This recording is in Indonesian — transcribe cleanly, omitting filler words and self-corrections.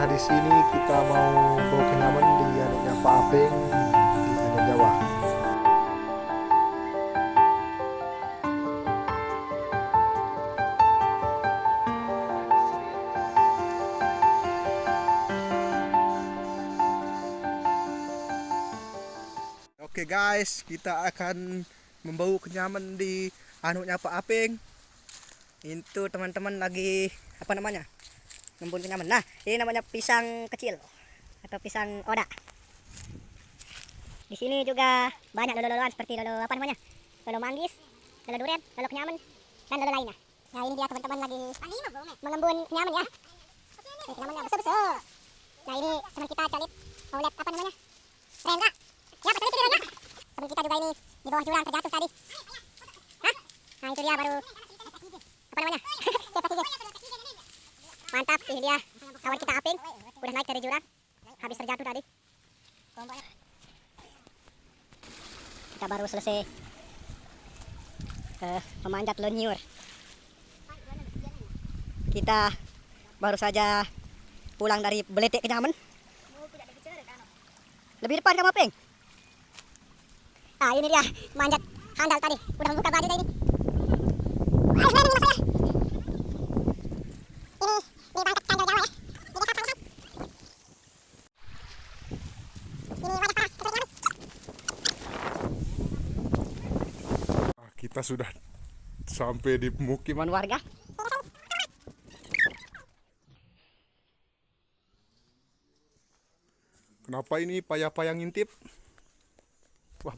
Nah, di sini kita mau bawa kenyaman di anaknya Pak Apeng di Tanah Jawa. Oke guys, kita akan membawa kenyaman di anaknya Pak Apeng. Itu teman-teman lagi apa namanya? Ngembun kenyaman. Nah, ini namanya pisang kecil atau pisang oda. Di sini juga banyak lolo-loloan seperti lolo apa namanya? Lolo manggis, lolo durian, lolo kenyaman, dan lolo lainnya. Nah, ini dia teman-teman lagi mengembun kenyaman ya. Ini kenyamannya besar-besar. Nah, ini teman kita Calit mau lihat apa namanya? Rendra. Ya, betul itu Rendra. Teman kita juga ini di bawah jurang terjatuh tadi. Hah? Nah, itu dia baru apa namanya? Mantap, ini dia kawan kita Apeng udah naik dari jurang habis terjatuh tadi. Kita baru selesai memanjat lonyur. Kita baru saja pulang dari Beletek Kenyaman. Lebih depan kamu Apeng. Ah, ini dia manjat handal tadi udah membuka baju tadi. Kita sudah sampai di pemukiman warga. Kenapa ini payah-payah ngintip?